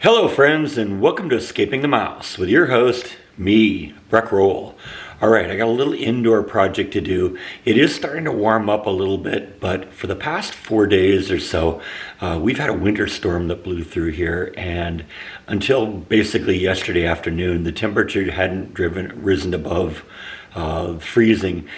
Hello friends, and welcome to Escaping the Mouse with your host, me, Breck Roll. Alright, I got a little indoor project to do. It is starting to warm up a little bit, but for the past 4 days or so, we've had a winter storm that blew through here, and until basically yesterday afternoon, the temperature hadn't risen above freezing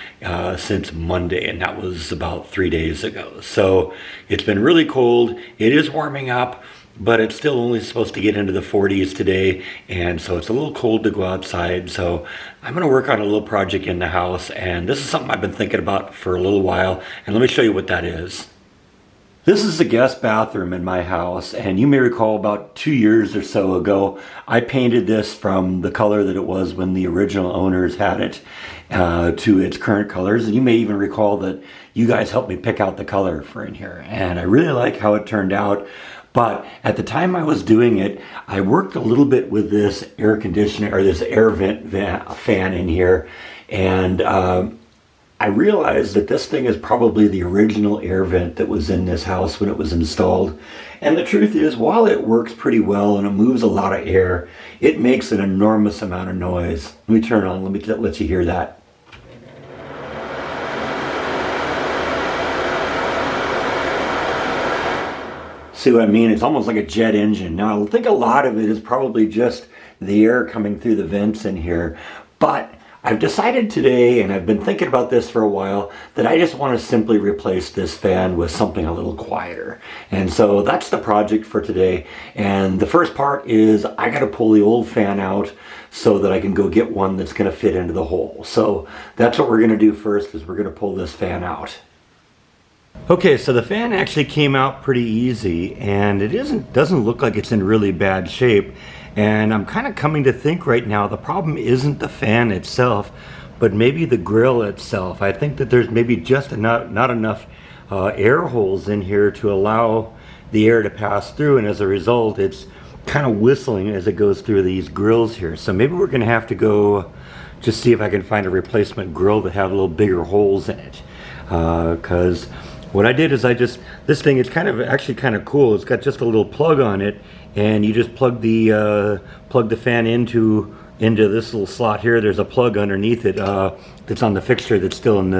since Monday, and that was about 3 days ago. So it's been really cold. It is warming up, but it's still only supposed to get into the 40s today, and so it's a little cold to go outside. So I'm going to work on a little project in the house, and this is something I've been thinking about for a little while, and let me show you what that is. This is the guest bathroom in my house, and you may recall about 2 years or so ago, I painted this from the color that it was when the original owners had it to its current colors. And you may even recall that you guys helped me pick out the color for in here, and I really like how it turned out. But at the time I was doing it, I worked a little bit with this air conditioner, or this air vent fan in here, and I realized that this thing is probably the original air vent that was in this house when it was installed. And the truth is, while it works pretty well and it moves a lot of air, it makes an enormous amount of noise. Let me turn it on, let you hear that. See what I mean? It's almost like a jet engine. Now, I think a lot of it is probably just the air coming through the vents in here, but I've decided today, and I've been thinking about this for a while, that I just want to simply replace this fan with something a little quieter. And so that's the project for today. And the first part is I got to pull the old fan out so that I can go get one that's going to fit into the hole. So that's what we're going to do first, is we're going to pull this fan out. Okay, so the fan actually came out pretty easy, and it doesn't look like it's in really bad shape. And I'm kind of coming to think right now, the problem isn't the fan itself, but maybe the grill itself. I think that there's maybe just not enough air holes in here to allow the air to pass through, and as a result, it's kind of whistling as it goes through these grills here. So maybe we're going to have to go just see if I can find a replacement grill that had a little bigger holes in it, because what I did is this thing is actually kind of cool. It's got just a little plug on it, and you just plug the fan into this little slot here. There's a plug underneath it that's on the fixture that's still in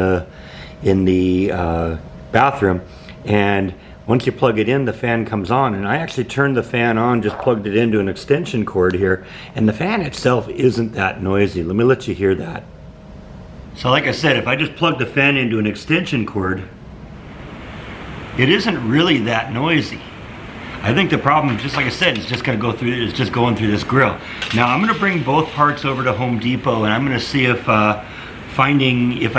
the bathroom, and once you plug it in, the fan comes on. And I actually turned the fan on, just plugged it into an extension cord here, and the fan itself isn't that noisy. Let me let you hear that. So like I said, if I just plug the fan into an extension cord, it isn't really that noisy. I think the problem, just like I said, is just going to go through. It's just going through this grill. Now I'm going to bring both parts over to Home Depot, and I'm going to see if I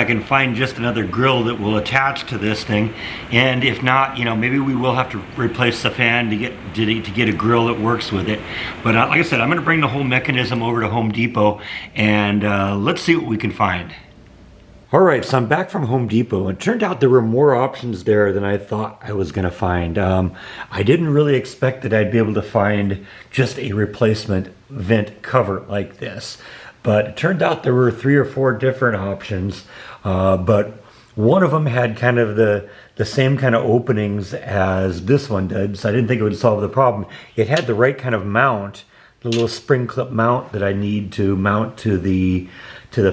can find just another grill that will attach to this thing. And if not, maybe we will have to replace the fan to get a grill that works with it. But like I said, I'm going to bring the whole mechanism over to Home Depot, and let's see what we can find. Alright, so I'm back from Home Depot, and it turned out there were more options there than I thought I was going to find. I didn't really expect that I'd be able to find just a replacement vent cover like this, but it turned out there were 3 or 4 different options, but one of them had kind of the same kind of openings as this one did, so I didn't think it would solve the problem. It had the right kind of mount, the little spring clip mount that I need to mount to the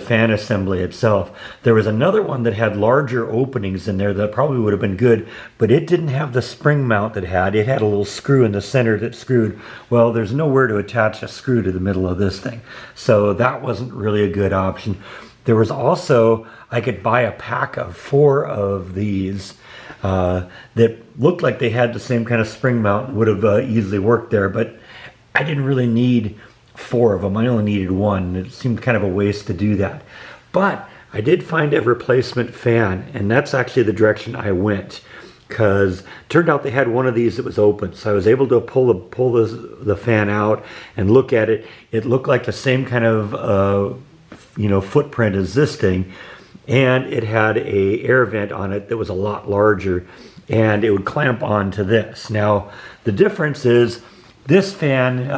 fan assembly itself. There was another one that had larger openings in there that probably would have been good, but it didn't have the spring mount it had a little screw in the center that screwed. Well, there's nowhere to attach a screw to the middle of this thing, so that wasn't really a good option. There was also, I could buy a pack of 4 of these that looked like they had the same kind of spring mount and would have easily worked there, but I didn't really need 4 of them. I only needed 1. It seemed kind of a waste to do that. But I did find a replacement fan, and that's actually the direction I went, because it turned out they had one of these that was open. So I was able to pull the fan out and look at it. It looked like the same kind of footprint as this thing, and it had a air vent on it that was a lot larger, and it would clamp onto this. Now the difference is, this fan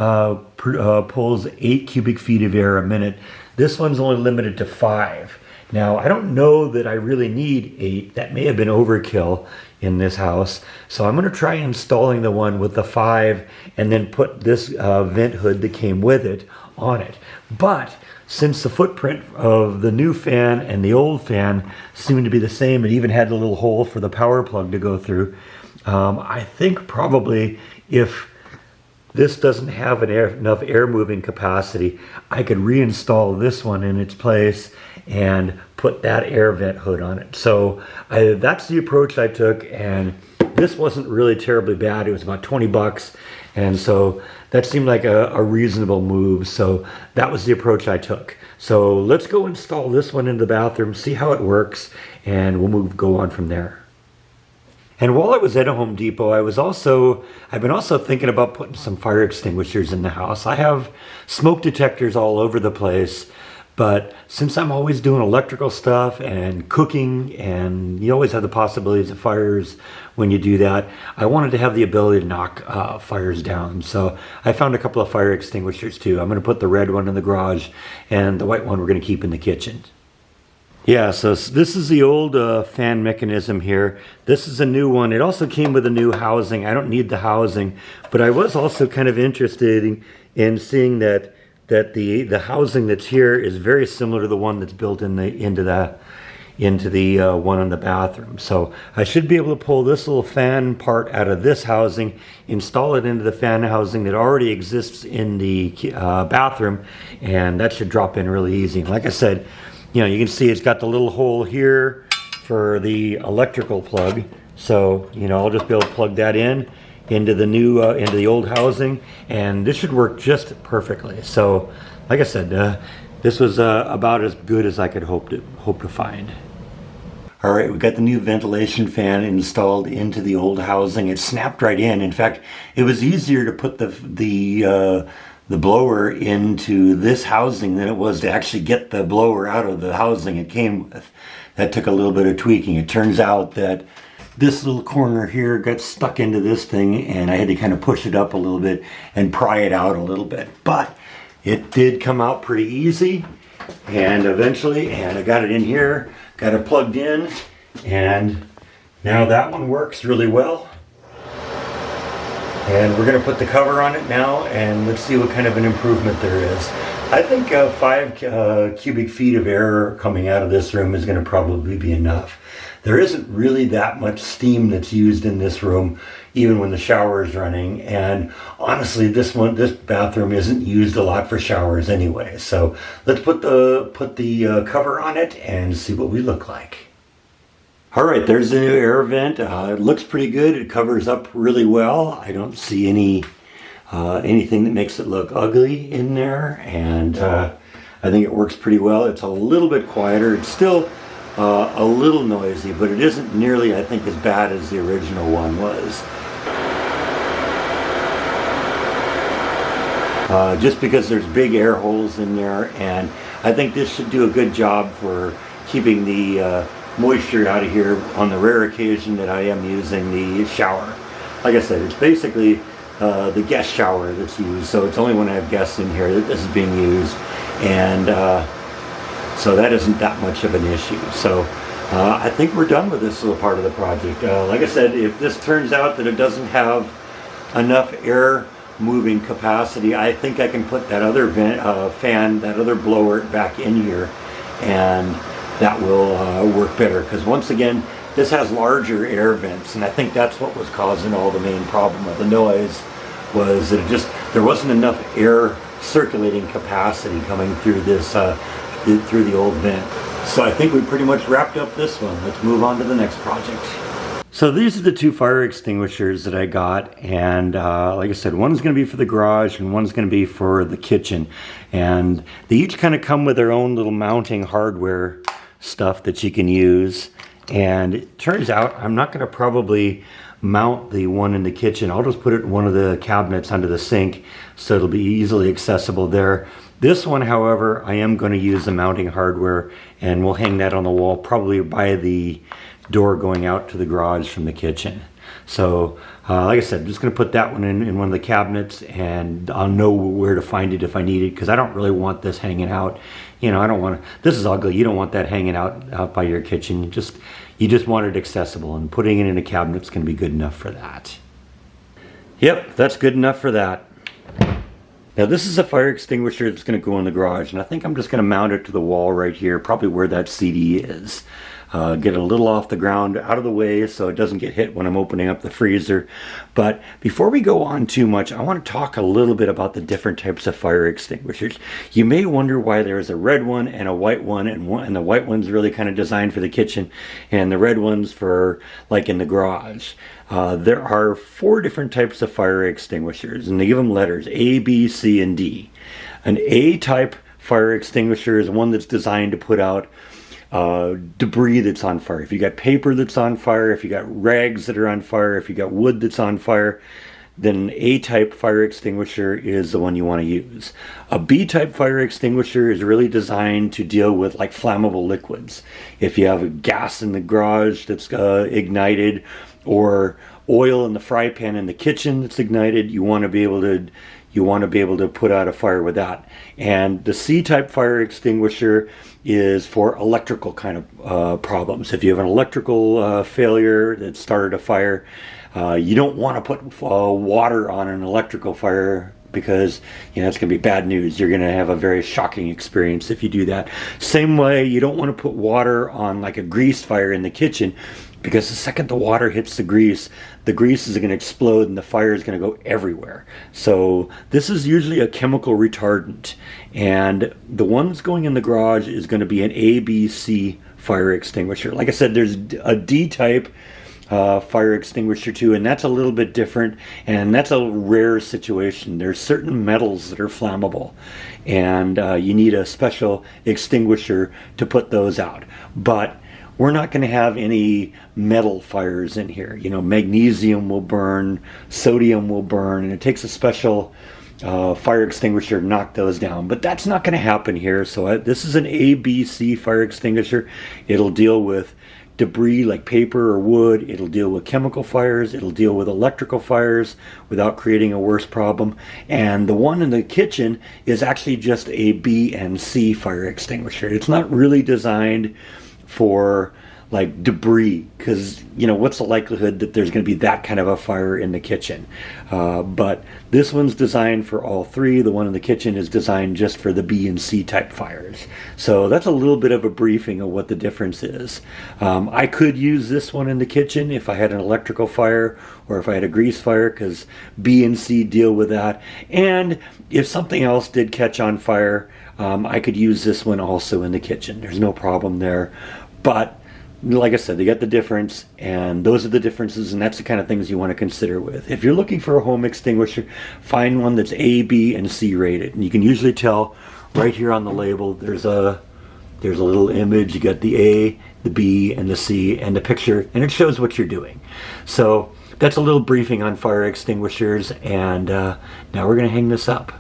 pulls 8 cubic feet of air a minute. This one's only limited to 5. Now, I don't know that I really need 8. That may have been overkill in this house. So I'm going to try installing the one with the 5 and then put this vent hood that came with it on it. But since the footprint of the new fan and the old fan seemed to be the same, it even had a little hole for the power plug to go through, I think probably if this doesn't have enough air moving capacity, I could reinstall this one in its place and put that air vent hood on it. So that's the approach I took, and this wasn't really terribly bad. It was about 20 bucks, and so that seemed like a reasonable move. So that was the approach I took. So let's go install this one in the bathroom, see how it works, and we'll go on from there. And while I was at Home Depot, I've been also thinking about putting some fire extinguishers in the house. I have smoke detectors all over the place, but since I'm always doing electrical stuff and cooking, and you always have the possibilities of fires when you do that, I wanted to have the ability to knock fires down. So I found a couple of fire extinguishers too. I'm going to put the red one in the garage, and the white one we're going to keep in the kitchen. Yeah, so this is the old fan mechanism here. This is a new one. It also came with a new housing. I don't need the housing, but I was also kind of interested in seeing that the housing that's here is very similar to the one that's built into the one in the bathroom. So I should be able to pull this little fan part out of this housing, install it into the fan housing that already exists in the bathroom, and that should drop in really easy. And like I said, you can see it's got the little hole here for the electrical plug. So, I'll just be able to plug that into the new, into the old housing, and this should work just perfectly. So, like I said, this was about as good as I could hope to find. All right, we got the new ventilation fan installed into the old housing. It snapped right in. In fact, it was easier to put the blower into this housing than it was to actually get the blower out of the housing it came with. That took a little bit of tweaking. It turns out that this little corner here got stuck into this thing, and I had to kind of push it up a little bit and pry it out a little bit. But it did come out pretty easy, and eventually, and I got it in here, got it plugged in, and now that one works really well. And we're going to put the cover on it now, and let's see what kind of an improvement there is. I think 5 cubic feet of air coming out of this room is going to probably be enough. There isn't really that much steam that's used in this room, even when the shower is running. And honestly, this bathroom isn't used a lot for showers anyway. So let's put the cover on it and see what we look like. All right, there's the new air vent. It looks pretty good. It covers up really well. I don't see anything that makes it look ugly in there, and I think it works pretty well. It's a little bit quieter. It's still a little noisy, but it isn't nearly, I think, as bad as the original one was. Just because there's big air holes in there, and I think this should do a good job for keeping the moisture out of here on the rare occasion that I am using the shower. Like I said, it's basically the guest shower that's used, so it's only when I have guests in here that this is being used, and so that isn't that much of an issue. So I think we're done with this little part of the project. Like I said, if this turns out that it doesn't have enough air moving capacity, I think I can put that other fan, that other blower back in here, and that will work better, because once again, this has larger air vents, and I think that's what was causing all the main problem of the noise, was that there wasn't enough air circulating capacity coming through this through the old vent. So I think we pretty much wrapped up this one. Let's move on to the next project. So these are the 2 fire extinguishers that I got, and like I said, one's going to be for the garage and one's going to be for the kitchen, and they each kind of come with their own little mounting hardware stuff that you can use. And it turns out I'm not going to probably mount the one in the kitchen. I'll just put it in one of the cabinets under the sink, so it'll be easily accessible there. This one, however, I am going to use the mounting hardware, and we'll hang that on the wall, probably by the door going out to the garage from the kitchen. So like I said, I'm just going to put that one in one of the cabinets, and I'll know where to find it if I need it, because I don't really want this hanging out. You know, I don't want to, this is ugly. You don't want that hanging out by your kitchen. You just want it accessible, and putting it in a cabinet's going to be good enough for that. Yep, that's good enough for that. Now this is a fire extinguisher that's going to go in the garage, and I think I'm just going to mount it to the wall right here, probably where that CD is. Get it a little off the ground, out of the way, so it doesn't get hit when I'm opening up the freezer. But before we go on too much, I want to talk a little bit about the different types of fire extinguishers. You may wonder why there's a red one and a white one, and the white one's really kind of designed for the kitchen, and the red one's for like in the garage. There are 4 different types of fire extinguishers, and they give them letters A, B, C, and D. An A-type fire extinguisher is one that's designed to put out debris that's on fire. If you got paper that's on fire, if you got rags that are on fire, if you got wood that's on fire, then an A-type fire extinguisher is the one you want to use. A B-type fire extinguisher is really designed to deal with like flammable liquids. If you have a gas in the garage that's ignited, or oil in the fry pan in the kitchen that's ignited, you want to be able to put out a fire with that. And the C-type fire extinguisher is for electrical kind of problems. If you have an electrical failure that started a fire, you don't want to put water on an electrical fire, because you know it's going to be bad news. You're going to have a very shocking experience if you do that. Same way, you don't want to put water on like a grease fire in the kitchen, because the second the water hits the grease is going to explode and the fire is going to go everywhere. So this is usually a chemical retardant, and the one that's going in the garage is going to be an ABC fire extinguisher. Like I said, there's a D-type fire extinguisher too, and that's a little bit different, and that's a rare situation. There's certain metals that are flammable, and you need a special extinguisher to put those out. But we're not going to have any metal fires in here. You know, magnesium will burn, sodium will burn, and it takes a special fire extinguisher to knock those down. But that's not going to happen here. So this is an ABC fire extinguisher. It'll deal with debris like paper or wood. It'll deal with chemical fires. It'll deal with electrical fires without creating a worse problem. And the one in the kitchen is actually just a B and C fire extinguisher. It's not really designed for like debris, because you know, what's the likelihood that there's going to be that kind of a fire in the kitchen? But this one's designed for all 3. The one in the kitchen is designed just for the B and C type fires. So that's a little bit of a briefing of what the difference is. I could use this one in the kitchen if I had an electrical fire or if I had a grease fire, because B and C deal with that. And if something else did catch on fire, I could use this one also in the kitchen. There's no problem there. But like I said, they got the difference, and those are the differences, and that's the kind of things you want to consider with. If you're looking for a home extinguisher, find one that's A, B, and C rated. And you can usually tell right here on the label, there's a little image. You got the A, the B, and the C, and the picture, and it shows what you're doing. So that's a little briefing on fire extinguishers, and now we're going to hang this up.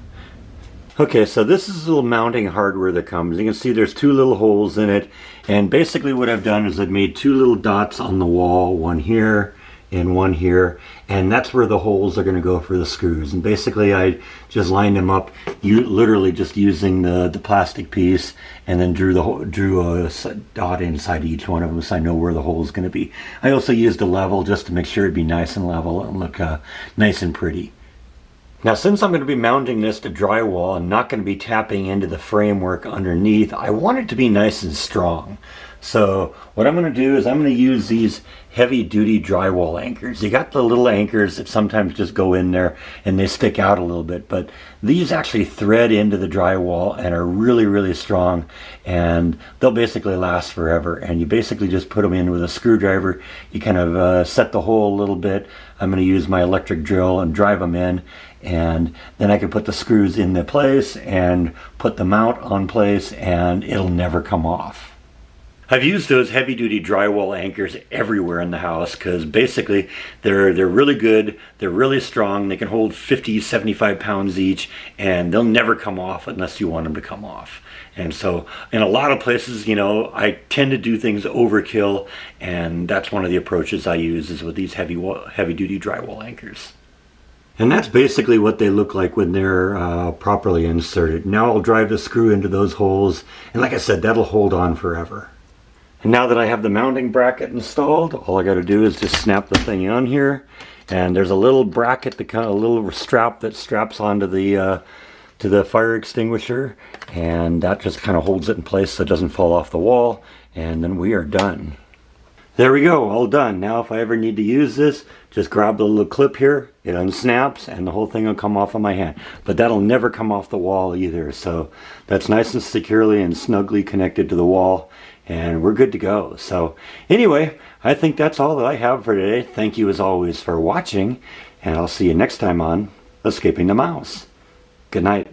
Okay, so this is a little mounting hardware that comes. You can see there's 2 little holes in it, and basically what I've done is I've made 2 little dots on the wall, one here and one here, and that's where the holes are going to go for the screws. And basically I just lined them up, literally just using the plastic piece, and then drew a dot inside each one of them so I know where the hole is going to be. I also used a level just to make sure it'd be nice and level and look nice and pretty. Now, since I'm going to be mounting this to drywall and not going to be tapping into the framework underneath, I want it to be nice and strong. So what I'm going to do is I'm going to use these heavy-duty drywall anchors. You got the little anchors that sometimes just go in there and they stick out a little bit, but these actually thread into the drywall and are really, really strong, and they'll basically last forever. And you basically just put them in with a screwdriver. You kind of set the hole a little bit. I'm going to use my electric drill and drive them in, and then I can put the screws in the place and put the mount on place, and it'll never come off. I've used those heavy-duty drywall anchors everywhere in the house because basically they're really good, they're really strong, they can hold 50, 75 pounds each, and they'll never come off unless you want them to come off. And so in a lot of places, you know, I tend to do things overkill, and that's one of the approaches I use is with these heavy-duty drywall anchors. And that's basically what they look like when they're properly inserted. Now I'll drive the screw into those holes, and like I said, that'll hold on forever. And now that I have the mounting bracket installed, all I got to do is just snap the thing on here, and there's a little bracket, the kind of little strap that straps onto the to the fire extinguisher, and that just kind of holds it in place so it doesn't fall off the wall, and then we are done. There we go, all done. Now if I ever need to use this, just grab the little clip here, it unsnaps, and the whole thing will come off of my hand. But that'll never come off the wall either, so that's nice and securely and snugly connected to the wall, and we're good to go. So anyway, I think that's all that I have for today. Thank you as always for watching, and I'll see you next time on Escaping the Mouse. Good night.